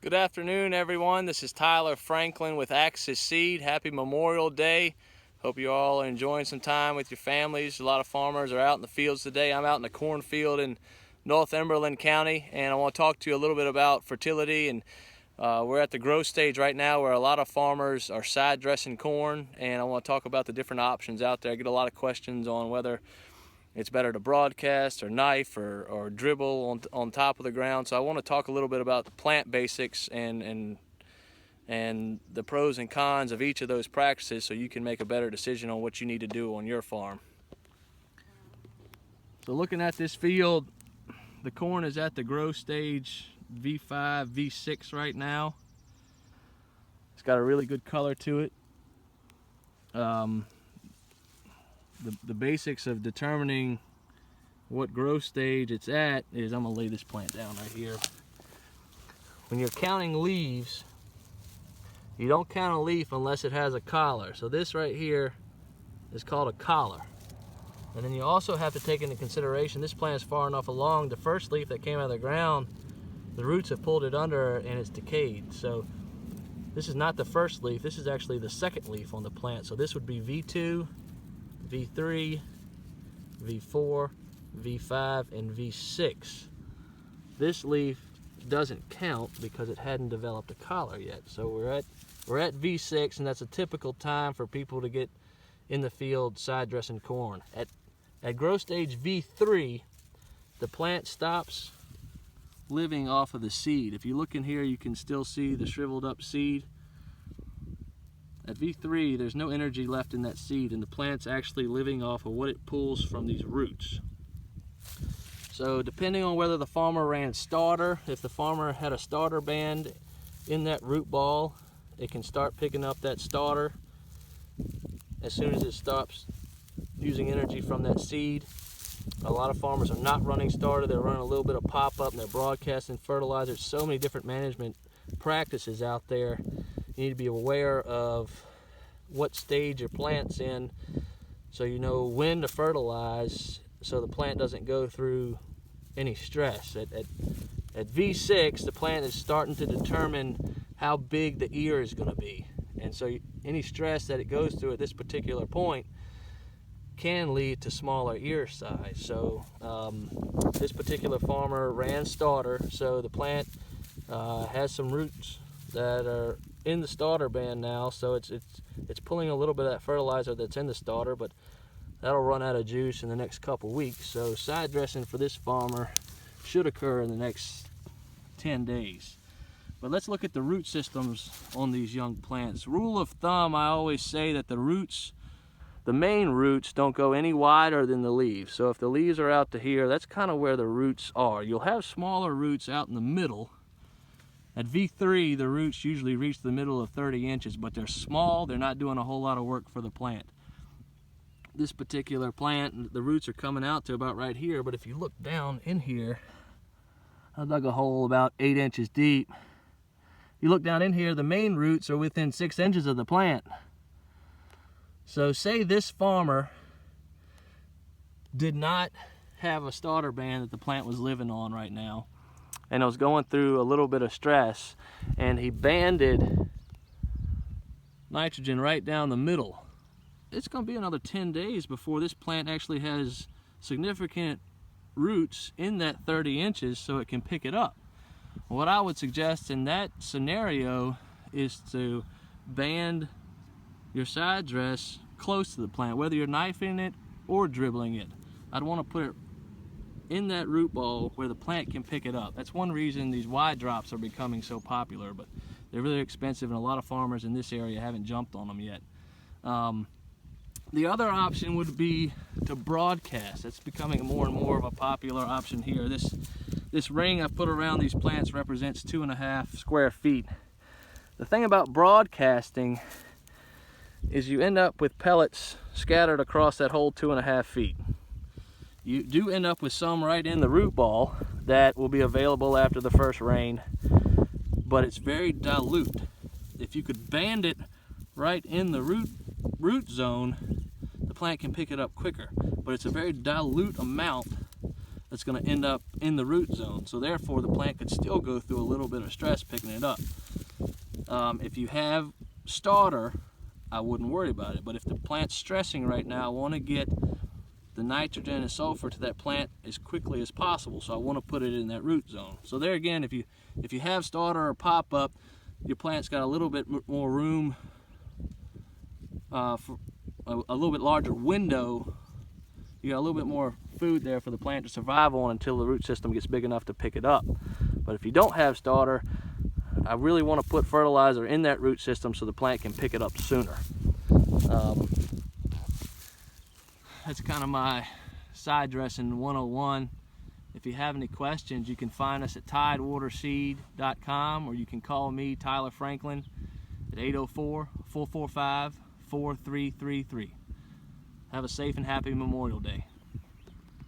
Good afternoon, everyone. This is Tyler Franklin with Axis Seed. Happy Memorial Day. Hope you all are enjoying some time with your families. A lot of farmers are out in the fields today. I'm out in the cornfield in Northumberland County, and I want to talk to you a little bit about fertility. And we're at the growth stage right now where a lot of farmers are side dressing corn, and I want to talk about the different options out there. I get a lot of questions on whether it's better to broadcast or knife or dribble on top of the ground. So I want to talk a little bit about the plant basics and the pros and cons of each of those practices so you can make a better decision on what you need to do on your farm. So looking at this field, the corn is at the growth stage V5, V6 right now. It's got a really good color to it. The basics of determining what growth stage it's at is, I'm going to lay this plant down right here. When you're counting leaves, you don't count a leaf unless it has a collar. So this right here is called a collar. And then you also have to take into consideration this plant is far enough along. The first leaf that came out of the ground, the roots have pulled it under and it's decayed. So this is not the first leaf, this is actually the second leaf on the plant. So this would be V2, V3, V4, V5, and V6. This leaf doesn't count because it hadn't developed a collar yet. So we're at V6, and that's a typical time for people to get in the field side dressing corn. At growth stage V3, the plant stops living off of the seed. If you look in here, you can still see the shriveled up seed. At V3, there's no energy left in that seed, and the plant's actually living off of what it pulls from these roots. So depending on whether the farmer ran starter, if the farmer had a starter band in that root ball, it can start picking up that starter as soon as it stops using energy from that seed. A lot of farmers are not running starter, they're running a little bit of pop-up and they're broadcasting fertilizer. There's so many different management practices out there. You need to be aware of what stage your plant's in so you know when to fertilize so the plant doesn't go through any stress. At V6, the plant is starting to determine how big the ear is going to be. And so any stress that it goes through at this particular point can lead to smaller ear size. So this particular farmer ran starter, so the plant has some roots that are in the starter band now, so it's pulling a little bit of that fertilizer that's in the starter, but that'll run out of juice in the next couple weeks. So side dressing for this farmer should occur in the next 10 days. But let's look at the root systems on these young plants. Rule of thumb, I always say that the main roots don't go any wider than the leaves. So if the leaves are out to here, that's kind of where the roots are. You'll have smaller roots out in the middle. At V3, the roots usually reach the middle of 30 inches, but they're small, they're not doing a whole lot of work for the plant. This particular plant, the roots are coming out to about right here, but if you look down in here, I dug a hole about 8 inches deep. You look down in here, the main roots are within 6 inches of the plant. So say this farmer did not have a starter band that the plant was living on right now, and I was going through a little bit of stress, and he banded nitrogen right down the middle. It's going to be another 10 days before this plant actually has significant roots in that 30 inches so it can pick it up. What I would suggest in that scenario is to band your side dress close to the plant, whether you're knifing it or dribbling it. I'd want to put it in that root ball where the plant can pick it up. That's one reason these wide drops are becoming so popular, but they're really expensive and a lot of farmers in this area haven't jumped on them yet. The other option would be to broadcast. That's becoming more and more of a popular option here. This ring I put around these plants represents 2.5 square feet. The thing about broadcasting is you end up with pellets scattered across that whole 2.5 feet. You do end up with some right in the root ball that will be available after the first rain, but it's very dilute. If you could band it right in the root zone, the plant can pick it up quicker, but it's a very dilute amount that's going to end up in the root zone. So therefore the plant could still go through a little bit of stress picking it up. If you have starter, I wouldn't worry about it. But if the plant's stressing right now, I want to get the nitrogen and sulfur to that plant as quickly as possible. So I want to put it in that root zone. So there again, if you have starter or pop-up, your plant's got a little bit more room, for a little bit larger window. You got a little bit more food there for the plant to survive on until the root system gets big enough to pick it up. But if you don't have starter, I really want to put fertilizer in that root system so the plant can pick it up sooner. That's kind of my side dressing 101. If you have any questions, you can find us at tidewaterseed.com, or you can call me, Tyler Franklin, at 804-445-4333. Have a safe and happy Memorial Day.